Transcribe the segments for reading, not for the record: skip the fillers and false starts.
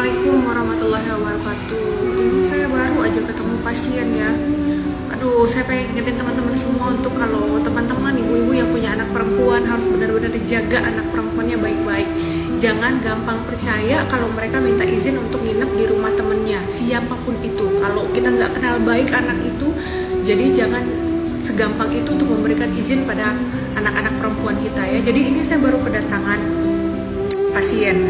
Assalamualaikum warahmatullahi wabarakatuh. Ini saya baru aja ketemu pasien ya. Aduh, saya pengen ingetin teman-teman semua untuk kalau teman-teman ibu-ibu yang punya anak perempuan harus benar-benar dijaga anak perempuannya baik-baik. Jangan gampang percaya kalau mereka minta izin untuk nginep di rumah temennya, siapapun itu. Kalau kita nggak kenal baik anak itu, jadi jangan segampang itu untuk memberikan izin pada anak-anak perempuan kita ya. Jadi ini saya baru kedatangan pasien.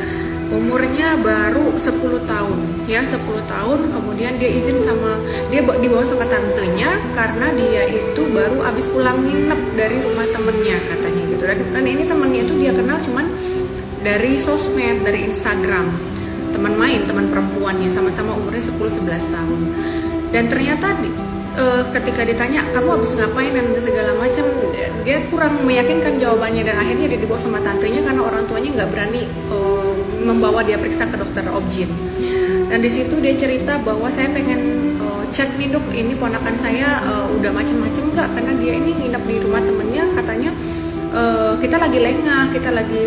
Umurnya baru 10 tahun ya, 10 tahun. Kemudian dia izin sama, dia dibawa sama tantenya karena dia itu baru habis pulang nginep dari rumah temennya katanya gitu. Dan ini temennya itu dia kenal cuman dari sosmed, dari Instagram, teman main, teman perempuannya, sama-sama umurnya 10-11 tahun. Dan ternyata ketika ditanya kamu habis ngapain dan segala macam, dia kurang meyakinkan jawabannya, dan akhirnya dia dibawa sama tantenya karena orang tuanya nggak berani membawa dia periksa ke dokter obgyn. Dan di situ dia cerita bahwa saya pengen cek nih dok, ini ponakan saya udah macem-macem nggak, karena dia ini nginep di rumah temennya, katanya kita lagi lengah, kita lagi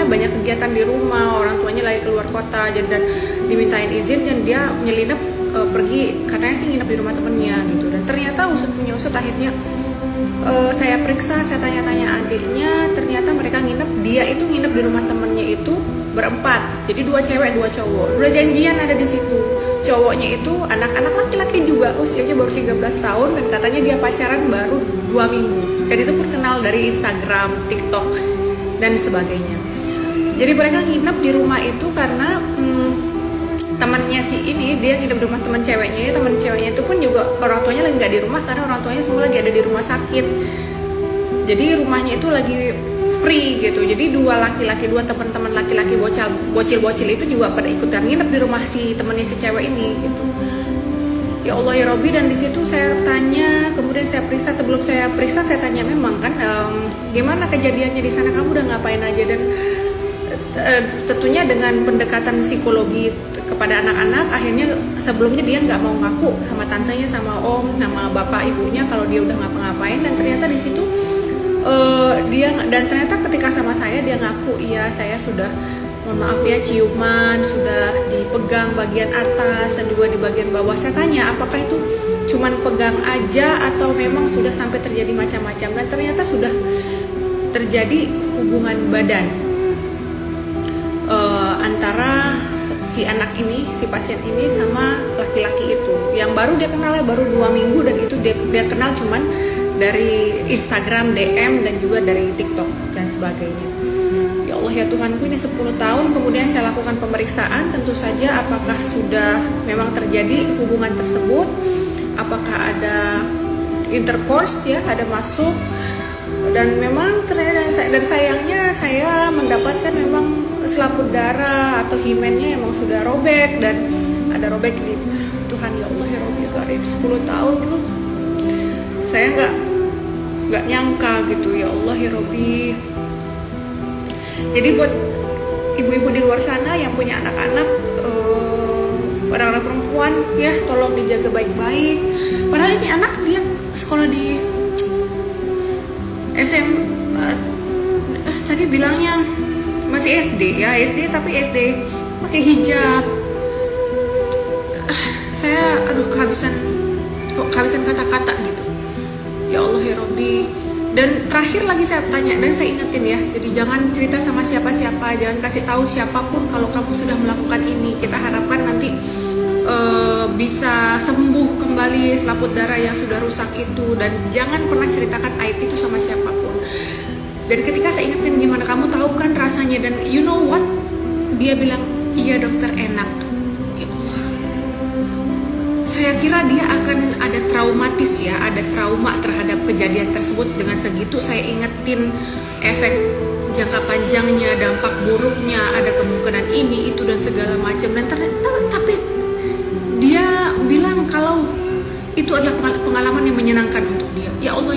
banyak kegiatan di rumah, orang tuanya lagi keluar kota, dan dimintain izin dan dia nyelinap pergi, katanya sih nginep di rumah temennya gitu. Dan ternyata usut punya usut, akhirnya saya periksa, saya tanya-tanya adiknya, ternyata mereka nginep, dia itu nginep di rumah temennya itu berempat, jadi 2 cewek 2 cowok, udah janjian ada di situ. Cowoknya itu anak-anak laki-laki juga, usianya baru 13 tahun, dan katanya dia pacaran baru 2 minggu, dan itu pun kenal dari Instagram, TikTok, dan sebagainya. Jadi mereka nginep di rumah itu karena temannya si ini, dia nginep di rumah teman ceweknya. Teman ceweknya itu pun juga orang tuanya lagi nggak di rumah karena orang tuanya semua lagi ada di rumah sakit. Jadi rumahnya itu lagi free gitu. Jadi 2 laki-laki, 2 teman-teman laki-laki bocil-bocil itu juga pada ikutan nginep di rumah si temennya si cewek ini gitu. Ya Allah ya Robbi. Dan di situ saya tanya, kemudian saya periksa. Sebelum saya periksa saya tanya memang kan gimana kejadiannya di sana, kamu udah ngapain aja. Dan tentunya dengan pendekatan psikologi kepada anak-anak, akhirnya sebelumnya dia nggak mau ngaku sama tantenya, sama om, sama bapak ibunya kalau dia udah ngapa-ngapain. Dan ternyata di situ ternyata ketika sama saya dia ngaku, iya saya sudah, mohon maaf ya, ciuman, sudah dipegang bagian atas dan juga di bagian bawah. Saya tanya apakah itu cuman pegang aja atau memang sudah sampai terjadi macam-macam, dan ternyata sudah terjadi hubungan badan antara si anak ini, si pasien ini sama laki-laki itu yang baru dia kenal ya, baru 2 minggu, dan itu dia kenal cuman dari Instagram, DM, dan juga dari TikTok dan sebagainya. Ya Allah ya Tuhanku, ini 10 tahun. Kemudian saya lakukan pemeriksaan, tentu saja apakah sudah memang terjadi hubungan tersebut, apakah ada intercourse ya, ada masuk. Dan memang ternyata, dan sayangnya saya mendapatkan memang selaput darah atau himennya emang sudah robek, dan ada robek di Tuhan. Ya Allah ya Rabbi Karim, 10 tahun loh, saya nggak nyangka gitu. Ya Allah ya Rabbi. Jadi buat ibu-ibu di luar sana yang punya anak-anak, orang-orang perempuan ya, tolong dijaga baik-baik. Padahal ini anak dia sekolah di tadi bilangnya masih SD ya, SD, tapi SD pakai hijab. Saya kehabisan kata-kata gitu. Ya Allah ya Rabbi. Dan terakhir lagi saya tanya, dan saya ingetin ya, jadi jangan cerita sama siapa-siapa, jangan kasih tahu siapapun kalau kamu sudah melakukan ini. Kita harapkan nanti bisa sembuh kembali selaput darah yang sudah rusak itu, dan jangan pernah ceritakan aib itu sama siapapun. Dan ketika saya ingetin, gimana kamu tahu kan rasanya, dan you know what, dia bilang iya dokter, enak. Ya Allah, saya kira dia akan ada traumatis ya, ada trauma terhadap kejadian tersebut. Dengan segitu saya ingetin efek jangka panjangnya, dampak buruknya, ada kemungkinan ini itu dan segala macam. Dan tapi dia bilang kalau itu adalah pengalaman yang menyenangkan untuk dia. Ya Allah.